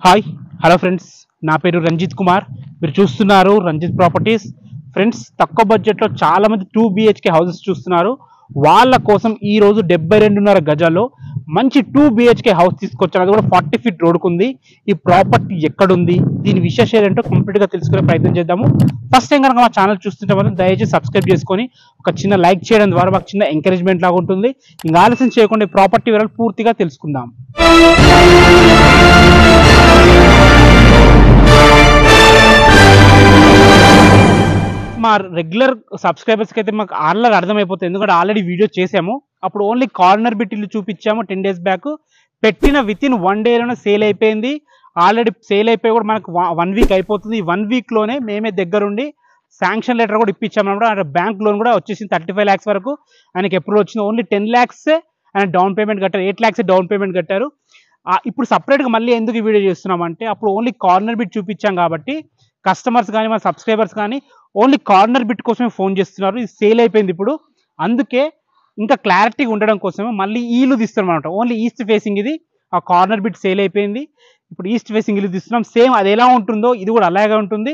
Hi hello friends, నా పేరు రంజిత్ కుమార్. మీరు చూస్తున్నారు రంజిత్ ప్రాపర్టీస్. ఫ్రెండ్స్, తక్కువ బడ్జెట్లో చాలామంది 2 BHK హౌసెస్ చూస్తున్నారు. వాళ్ళ కోసం ఈరోజు 72.5 గజాల్లో మంచి 2 BHK హౌస్ తీసుకొచ్చాను. అది కూడా 40 ఫీట్ రోడ్కు ఉంది. ఈ ప్రాపర్టీ ఎక్కడుంది, దీని విశేషాలు ఏంటో కంప్లీట్గా తెలుసుకునే ప్రయత్నం చేద్దాము. ఫస్ట్ టైం కనుక మా ఛానల్ చూస్తుంటే మాత్రం దయచేసి సబ్స్క్రైబ్ చేసుకొని ఒక చిన్న లైక్ చేయడం ద్వారా మాకు చిన్న ఎంకరేజ్మెంట్ లాగా ఉంటుంది. ఇంకా ఆలస్యం చేయకుండా ఈ ప్రాపర్టీ వివరాలు పూర్తిగా తెలుసుకుందాం. మా రెగ్యులర్ సబ్స్క్రైబర్స్కి అయితే మాకు ఆర్లర్ అర్థమైపోతుంది, ఎందుకంటే ఆల్రెడీ వీడియో చేసాము. అప్పుడు ఓన్లీ కార్నర్ బిట్ ఇల్లు చూపించాము 10 days బ్యాక్. పెట్టిన వితిన్ 1 dayలోనే సేల్ అయిపోయింది. ఆల్రెడీ సేల్ అయిపోయి కూడా మనకు 1 week అయిపోతుంది. ఈ 1 weekలోనే మేమే దగ్గరుండి శాంక్షన్ లెటర్ కూడా ఇప్పించాము అన్నమాట. బ్యాంక్ లోన్ కూడా వచ్చేసింది 35 lakhs వరకు ఆయనకి అప్రూవల్ వచ్చింది. ఓన్లీ 10 lakhs ఆయన డౌన్ పేమెంట్ కట్టారు, 8 lakhs డౌన్ పేమెంట్ కట్టారు. ఇప్పుడు సపరేట్గా మళ్ళీ ఎందుకు ఈ వీడియో చేస్తున్నామంటే, అప్పుడు ఓన్లీ కార్నర్ బిట్ చూపించాం కాబట్టి కస్టమర్స్ కానీ మన సబ్స్క్రైబర్స్ కానీ ఓన్లీ కార్నర్ బిట్ కోసమే ఫోన్ చేస్తున్నారు. ఇది సేల్ అయిపోయింది ఇప్పుడు, అందుకే ఇంకా క్లారిటీగా ఉండడం కోసమే మళ్ళీ ఈ ఇల్లు తీస్తున్నాం అనమాట. ఓన్లీ ఈస్ట్ ఫేసింగ్ ఇది. ఆ కార్నర్ బిట్ సేల్ అయిపోయింది, ఇప్పుడు ఈస్ట్ ఫేసింగ్ ఇల్లు తీస్తున్నాం. సేమ్ అది ఎలా ఉంటుందో ఇది కూడా అలాగే ఉంటుంది.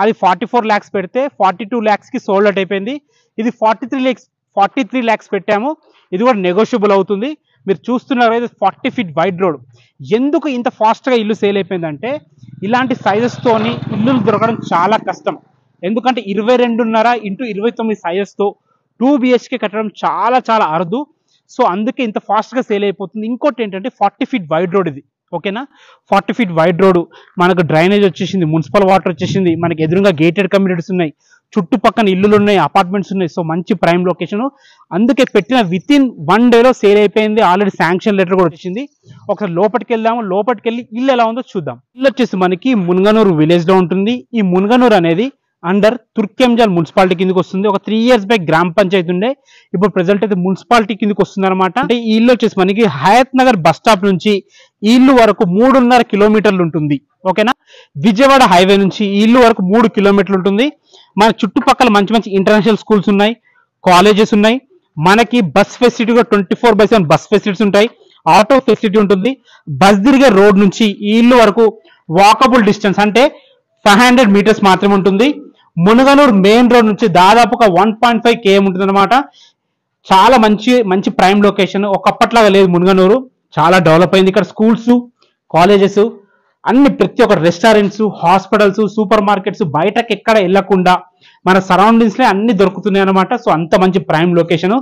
అది 44 lakhs పెడితే 42 lakhsకి సోల్డ్ అవుట్ అయిపోయింది. ఇది 43 lakhs పెట్టాము. ఇది కూడా నెగోషియబుల్ అవుతుంది. మీరు చూస్తున్నారు ఇది 40 feet వైడ్ రోడ్. ఎందుకు ఇంత ఫాస్ట్గా ఇల్లు సేల్ అయిపోయిందంటే, ఇలాంటి సైజెస్తోని ఇల్లులు దొరకడం చాలా కష్టం. ఎందుకంటే 22.5 x 29 సైజెస్తో 2 BHK కట్టడం చాలా చాలా అరుదు. సో అందుకే ఇంత ఫాస్ట్గా సేల్ అయిపోతుంది. ఇంకోటి ఏంటంటే 40 feet వైడ్ రోడ్ ఇది, ఓకేనా. 40 feet వైడ్ రోడ్, మనకు డ్రైనేజ్ వచ్చేసింది, మున్సిపల్ వాటర్ వచ్చేసింది, మనకి ఎదురుగా గేటెడ్ కమ్యూనిటీస్ ఉన్నాయి, చుట్టుపక్కల ఇల్లులు ఉన్నాయి, అపార్ట్మెంట్స్ ఉన్నాయి. సో మంచి ప్రైమ్ లొకేషన్. అందుకే పెట్టిన వితిన్ 1 dayలో సేల్ అయిపోయింది. ఆల్రెడీ శాంక్షన్ లెటర్ కూడా వచ్చింది. ఒకసారి లోపలికి వెళ్దాము. లోపలికి వెళ్ళి ఇల్లు ఎలా ఉందో చూద్దాం. ఇల్లు వచ్చేసి మనకి మున్గనూరు విలేజ్ లో ఉంటుంది. ఈ మున్గనూరు అనేది అండర్ తుర్కెంజాల్ మున్సిపాలిటీ కిందకి వస్తుంది. ఒక 3 years బ్యాక్ గ్రామ పంచాయతీ ఉండే, ఇప్పుడు ప్రెసెంట్ అయితే మున్సిపాలిటీ కిందకి వస్తుంది అనమాట. అంటే ఈ ఇల్లు వచ్చేసి మనకి హయత్ నగర్ బస్ స్టాప్ నుంచి ఈ ఇల్లు వరకు 3.5 kilometers ఉంటుంది, ఓకేనా. విజయవాడ హైవే నుంచి ఈ ఇల్లు వరకు 3 kilometers ఉంటుంది. మన చుట్టుపక్కల మంచి మంచి ఇంటర్నేషనల్ స్కూల్స్ ఉన్నాయి, కాలేజెస్ ఉన్నాయి. మనకి బస్ ఫెసిలిటీ కూడా 24/7 బస్ ఫెసిలిటీస్ ఉంటాయి, ఆటో ఫెసిలిటీ ఉంటుంది. బస్ తిరిగే రోడ్ నుంచి ఈ ఇల్లు వరకు వాకబుల్ డిస్టెన్స్ అంటే 500 meters మాత్రమే ఉంటుంది. మునగనూరు మెయిన్ రోడ్ నుంచి దాదాపుగా 1.5 km ఉంటుంది అనమాట. చాలా మంచి ప్రైమ్ లొకేషన్. ఒకప్పట్లాగా లేదు మునగనూరు, చాలా డెవలప్ అయింది. ఇక్కడ స్కూల్స్, కాలేజెస్ అన్ని, ప్రతి ఒక్క రెస్టారెంట్స్, హాస్పిటల్స్, సూపర్ మార్కెట్స్, బయటకు ఎక్కడ వెళ్ళకుండా మన సరౌండింగ్స్ లో అన్ని దొరుకుతున్నాయి అనమాట. సో అంత మంచి ప్రైమ్ లొకేషన్.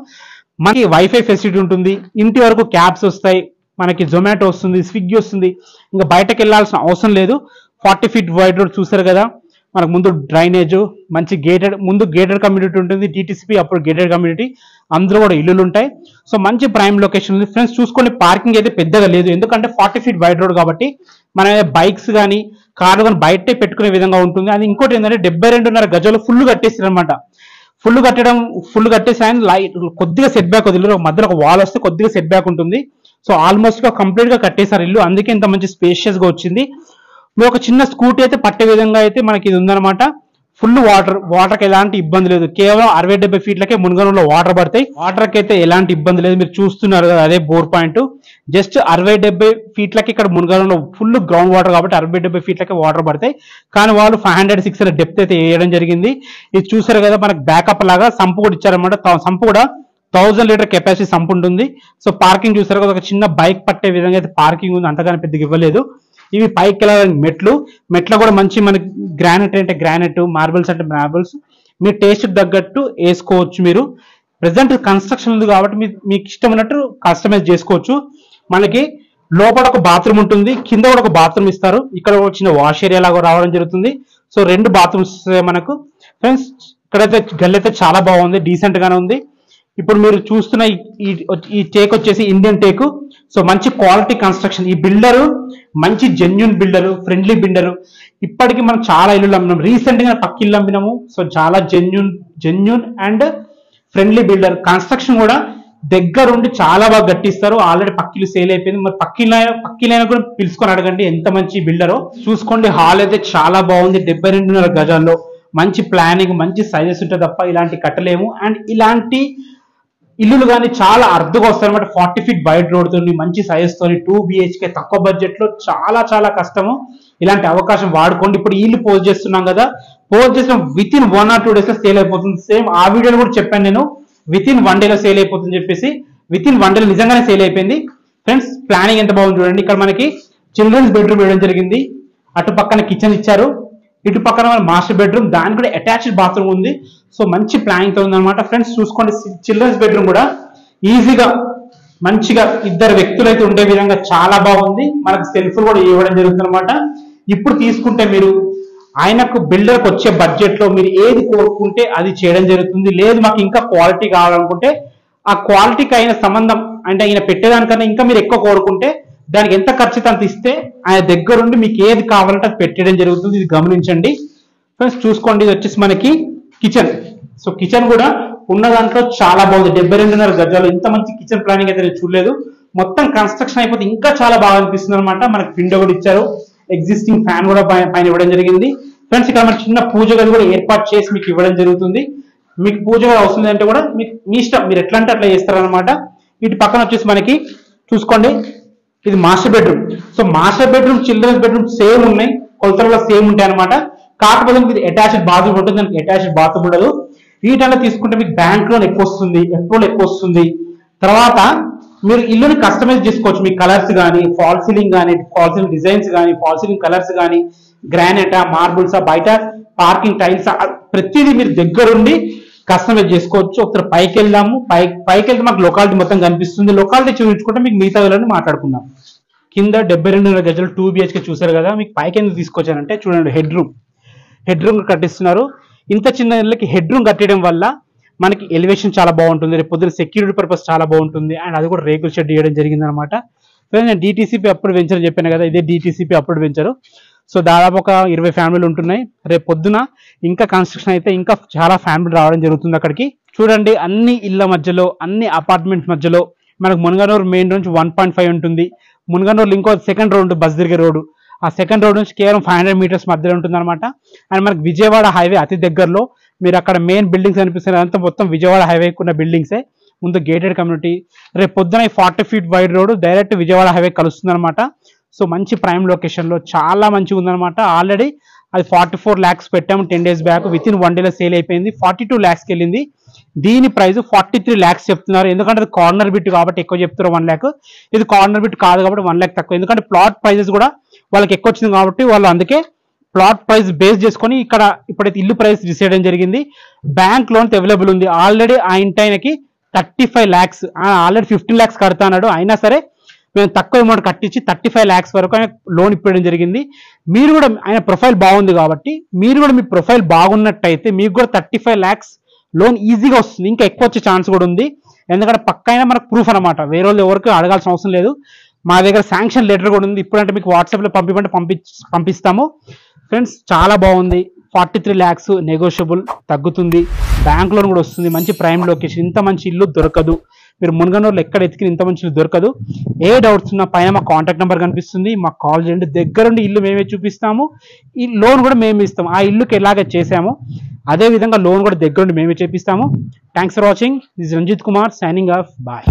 మనకి వైఫై ఫెసిలిటీ ఉంటుంది, ఇంటి వరకు క్యాబ్స్ వస్తాయి, మనకి జొమాటో వస్తుంది, స్విగ్గీ వస్తుంది. ఇంకా బయటకు వెళ్ళాల్సిన అవసరం లేదు. 40 feet వైడ్ రోడ్ చూసారు కదా. మనకు ముందు డ్రైనేజ్, మంచి గేటెడ్ కమ్యూనిటీ ఉంటుంది, టీటీసీపీ అప్పుడు గేటెడ్ కమ్యూనిటీ, అందులో కూడా ఇల్లులు ఉంటాయి. సో మంచి ప్రైమ్ లొకేషన్ ఉంది. ఫ్రెండ్స్ చూసుకోండి, పార్కింగ్ అయితే పెద్దగా లేదు, ఎందుకంటే 40 feet వైడ్ రోడ్ కాబట్టి మన బైక్స్ కానీ కార్లు కానీ బయటే పెట్టుకునే విధంగా ఉంటుంది. అది ఇంకోటి ఏంటంటే 72.5 గజాలు ఫుల్ కట్టేసారు అనమాట. ఫుల్ కట్టేసి ఆయన లైట్ కొద్దిగా సెట్ బ్యాక్ వదిలేరు, మధ్యలో ఒక వాల్ వస్తే కొద్దిగా సెట్ బ్యాక్ ఉంటుంది. సో ఆల్మోస్ట్ గా కంప్లీట్ గా కట్టేశారు ఇల్లు, అందుకే ఇంత మంచి స్పేషియస్ గా వచ్చింది. మీరు ఒక చిన్న స్కూటీ అయితే పట్టే విధంగా అయితే మనకి ఇది ఉందన్నమాట. ఫుల్ వాటర్కి ఎలాంటి ఇబ్బంది లేదు. కేవలం 60-70 feetలకే మునగనూరులో వాటర్ పడతాయి. వాటర్కి అయితే ఎలాంటి ఇబ్బంది లేదు. మీరు చూస్తున్నారు కదా, అదే బోర్ పాయింట్. జస్ట్ 60-70 feetలకి ఇక్కడ మునగనూరులో ఫుల్ గ్రౌండ్ వాటర్ కాబట్టి 60-70 feetలకే వాటర్ పడతాయి. కానీ వాళ్ళు 500-600 డెప్త్ అయితే వేయడం జరిగింది. ఇది చూసారు కదా, మనకు బ్యాకప్ లాగా సంపు కూడా ఇచ్చారనమాట. సంపు కూడా 1000 liter కెపాసిటీ సంపు ఉంటుంది. సో పార్కింగ్ చూసారు కదా, ఒక చిన్న బైక్ పట్టే విధంగా అయితే పార్కింగ్ ఉంది, అంతగానే పెద్దగా ఇవ్వలేదు. ఇవి పైకి వెళ్ళడానికి మెట్లు కూడా మంచి మనకి గ్రానైట్ అంటే గ్రానైట్, మార్బుల్స్ అంటే మార్బుల్స్, మీ టేస్ట్ తగ్గట్టు వేసుకోవచ్చు. మీరు ప్రెసెంట్ కన్స్ట్రక్షన్ ఉంది కాబట్టి మీకు ఇష్టం ఉన్నట్టు కస్టమైజ్ చేసుకోవచ్చు. మనకి లోపల ఒక బాత్రూమ్ ఉంటుంది, కింద కూడా ఒక బాత్రూమ్ ఇస్తారు. ఇక్కడ ఒక చిన్న వాష్ ఏరియా లాగా రావడం జరుగుతుంది. సో 2 bathrooms మనకు. ఫ్రెండ్స్ ఇక్కడైతే గల్లి అయితే చాలా బాగుంది, డీసెంట్ గానే ఉంది. ఇప్పుడు మీరు చూస్తున్న ఈ టేక్ వచ్చేసి ఇండియన్ టేకు. సో మంచి క్వాలిటీ కన్స్ట్రక్షన్. ఈ బిల్డరు మంచి జెన్యున్ బిల్డరు, ఫ్రెండ్లీ బిల్డరు. ఇప్పటికీ మనం చాలా ఇల్లు అమ్మినాం, రీసెంట్ గా పక్క ఇల్లు అమ్మినాము. సో చాలా genuine and friendly builder. Construction కూడా దగ్గరుండి చాలా బాగా గట్టిస్తారు. ఆల్రెడీ పక్కిల్లు సేల్ అయిపోయింది. మరి పక్కిలైనా కూడా పిలుచుకొని అడగండి ఎంత మంచి బిల్డరో. చూసుకోండి, హాల్ అయితే చాలా బాగుంది. 72.5 గజాల్లో మంచి ప్లానింగ్, మంచి సైజెస్ ఉంటే తప్ప ఇలాంటి కట్టలేము. అండ్ ఇలాంటి ఇల్లులు కానీ చాలా అర్థగా వస్తాయి అనమాట. 40 feet వైడ్ రోడ్ తోని మంచి సైజ్ తోని 2 BHK తక్కువ బడ్జెట్ లో చాలా కష్టము. ఇలాంటి అవకాశం వాడుకోండి. ఇప్పుడు ఇల్లు పోస్ట్ చేస్తున్నాం కదా, పోస్ట్ చేసిన విత్ ఇన్ 1 or 2 days లో సేల్ అయిపోతుంది. సేమ్ ఆ వీడియోలో కూడా చెప్పాను నేను, విత్ ఇన్ 1 day లో సేల్ అయిపోతుంది చెప్పేసి. విత్ ఇన్ 1 day లో నిజంగానే సేల్ అయిపోయింది ఫ్రెండ్స్. ప్లానింగ్ ఎంత బాగుంది చూడండి. ఇక్కడ మనకి చిల్డ్రన్స్ బెడ్రూమ్ వేయడం జరిగింది, అటు పక్కన కిచెన్ ఇచ్చారు, ఇటు పక్కన మాస్టర్ బెడ్రూమ్, దానికి కూడా అటాచ్డ్ బాత్రూమ్ ఉంది. సో మంచి ప్లానింగ్ తో ఉందన్నమాట ఫ్రెండ్స్. చూసుకోండి, చిల్డ్రన్స్ బెడ్రూమ్ కూడా ఈజీగా మంచిగా 2 వ్యక్తులు అయితే ఉండే విధంగా చాలా బాగుంది. మనకు సెల్ఫ్ కూడా ఇవ్వడం జరుగుతుంది అనమాట. ఇప్పుడు తీసుకుంటే మీరు ఆయనకు బిల్డర్కి వచ్చే బడ్జెట్ లో మీరు ఏది కోరుకుంటే అది చేయడం జరుగుతుంది. లేదు మాకు ఇంకా క్వాలిటీ కావాలనుకుంటే ఆ క్వాలిటీకి అయిన సంబంధం అంటే ఆయన పెట్టేదానికన్నా ఇంకా మీరు ఎక్కువ కోరుకుంటే దానికి ఎంత ఖర్చు అంత ఇస్తే ఆయన దగ్గరుండి మీకు ఏది కావాలంటే అది పెట్టడం జరుగుతుంది. ఇది గమనించండి ఫ్రెండ్స్. చూసుకోండి, ఇది వచ్చేసి మనకి కిచెన్. సో కిచెన్ కూడా ఉన్న దాంట్లో చాలా బాగుంది. 72.5 గజాలు. ఇంత మంచి కిచెన్ ప్లానింగ్ అయితే నేను చూడలేదు. మొత్తం కన్స్ట్రక్షన్ అయిపోతే ఇంకా చాలా బాగా అనిపిస్తుంది అనమాట. మనకి విండో కూడా ఇచ్చారు, ఎగ్జిస్టింగ్ ఫ్యాన్ కూడా పైన ఇవ్వడం జరిగింది ఫ్రెండ్స్. ఇక్కడ మన చిన్న పూజ గది కూడా ఏర్పాటు చేసి మీకు ఇవ్వడం జరుగుతుంది. మీకు పూజ గది అవసరం అంటే కూడా మీ ఇష్టం, మీరు ఎట్లా అంటే అట్లా చేస్తారనమాట. ఇటు పక్కన వచ్చేసి మనకి చూసుకోండి, ఇది master bedroom. So master bedroom children's bedroom same ఉన్నాయి, కొలతలు సేమ్ ఉంటాయి అనమాట. కాకపోతే మీకు అటాచ్డ్ బాత్రూమ్ ఉంటుంది, దానికి అటాచ్డ్ బాత్రూమ్ ఉండదు. వీటల్లో తీసుకుంటే మీకు బ్యాంక్ లోన్ ఎక్కువ వస్తుంది, ఎఫ్రోన్ ఎక్కువ వస్తుంది. తర్వాత మీరు ఇల్లుని కస్టమైజ్ చేసుకోవచ్చు. మీ కలర్స్ కానీ, ఫాల్ సీలింగ్ కానీ, ఫాల్ సీలింగ్ డిజైన్స్ కానీ, ఫాల్ సీలింగ్ కలర్స్ కానీ, గ్రానైటా, మార్బుల్సా, బయట పార్కింగ్ టైల్స్, ప్రతిదీ మీరు దగ్గరుండి కస్టమైజ్ చేసుకోవచ్చు. ఒకసారి పైకి వెళ్దాము. పైకి వెళ్తే మాకు లొకాలిటీ మొత్తం కనిపిస్తుంది. లొకాలిటీ చూపించుకుంటే మీకు మిగతా వెళ్ళని మాట్లాడుకుందాం. కింద 72.5 గజాలు 2 BHK చూసారు కదా. మీకు పైకి ఎందుకు తీసుకొచ్చానంటే చూడండి, హెడ్ రూమ్ కట్టిస్తున్నారు. ఇంత చిన్న ఇళ్ళకి హెడ్ రూమ్ కట్టడం వల్ల మనకి ఎలివేషన్ చాలా బాగుంటుంది, రేపు పొద్దున సెక్యూరిటీ పర్పస్ చాలా బాగుంటుంది. అండ్ అది కూడా రేకుల షెడ్ చేయడం జరిగింది అనమాట. నేను DTCP అప్పుడు వెంచర్ చెప్పాను కదా, ఇదే DTCP అప్పుడు వెంచరు. సో దాదాపు ఒక 20 ఫ్యామిలీలు ఉంటున్నాయి. రేపు పొద్దున ఇంకా కన్స్ట్రక్షన్ అయితే ఇంకా చాలా ఫ్యామిలీ రావడం జరుగుతుంది అక్కడికి. చూడండి, అన్ని ఇళ్ల మధ్యలో, అన్ని అపార్ట్మెంట్స్ మధ్యలో మనకు మునగనూరు మెయిన్ నుంచి 1.5 ఉంటుంది. మునగనూరులో ఇంకో సెకండ్ రోడ్ బస్ తిరిగే రోడ్డు, ఆ సెకండ్ రోడ్ నుంచి కేవలం 500 meters మధ్యలో ఉంటుంది అనమాట. అండ్ మనకి విజయవాడ హైవే అతి దగ్గరలో. మీరు అక్కడ మెయిన్ బిల్డింగ్స్ అనిపిస్తుంది, అంతా మొత్తం విజయవాడ హైవేకి ఉన్న బిల్డింగ్సే. ముందు గేటెడ్ కమ్యూనిటీ. రేపు పొద్దున 40 feet wide road direct Vijayawada highway కలుస్తుంది అనమాట. సో మంచి ప్రైమ్ లొకేషన్లో చాలా మంచిగా ఉందన్నమాట. ఆల్రెడీ అది 44 lakhs పెట్టాము 10 days back. With in 1 day లో సేల్ అయిపోయింది. 42 lakhsకి వెళ్ళింది. దీని ప్రైస్ 43 lakhs చెప్తున్నారు. ఎందుకంటే అది కార్నర్ బిట్ కాబట్టి ఎక్కువ చెప్తారు 1 lakh. ఇది కార్నర్ బిట్ కాదు కాబట్టి 1 lakh తక్కువ. ఎందుకంటే ప్లాట్ ప్రైజెస్ కూడా వాళ్ళకి ఎక్కువ వచ్చింది కాబట్టి వాళ్ళు అందుకే ప్లాట్ ప్రైస్ బేస్ చేసుకొని ఇక్కడ ఇప్పుడైతే ఇల్లు ప్రైస్ డిసైడ్ చేయడం జరిగింది. బ్యాంక్ లోన్ అవైలబుల్ ఉంది. ఆల్రెడీ ఆ ఇంటాయనకి 35 lakhs, ఆల్రెడీ 15 lakhs కడతా అన్నాడు. అయినా సరే మేము తక్కువ అమౌంట్ కట్టించి 35 lakhs వరకు ఆయన లోన్ ఇప్పడం జరిగింది. మీరు కూడా ఆయన ప్రొఫైల్ బాగుంది కాబట్టి మీరు కూడా మీ ప్రొఫైల్ బాగున్నట్టయితే మీకు కూడా 35 lakhs లోన్ ఈజీగా వస్తుంది. ఇంకా ఎక్కువ వచ్చే ఛాన్స్ కూడా ఉంది. ఎందుకంటే పక్కైనా మనకు ప్రూఫ్ అనమాట, వేరే వాళ్ళు ఎవరికి అడగాల్సిన అవసరం లేదు. మా దగ్గర శాంక్షన్ లెటర్ కూడా ఉంది. ఇప్పుడంటే మీకు వాట్సాప్లో పంపిస్తాము ఫ్రెండ్స్. చాలా బాగుంది. 43 lakhs నెగోషియబుల్, తగ్గుతుంది. బ్యాంక్ లోన్ కూడా వస్తుంది. మంచి ప్రైమ్ లొకేషన్. ఇంత మంచి ఇల్లు దొరకదు. మీరు మునగనూరులో ఎక్కడ ఎతికిన ఇంత మంచి ఇల్లు దొరకదు. ఏ డౌట్స్ ఉన్నా పైన మా కాంటాక్ట్ నెంబర్ కనిపిస్తుంది, మాకు కాల్ చేయండి. దగ్గరుండి ఇల్లు మేమే చూపిస్తాము, ఈ లోన్ కూడా మేమే ఇస్తాము. ఆ ఇల్లుకి ఎలాగ చేసామో అదే విధంగా లోన్ కూడా దగ్గరుండి మేమే చేపిస్తాము. Thanks for watching. This Ranjith Kumar signing off. Bye.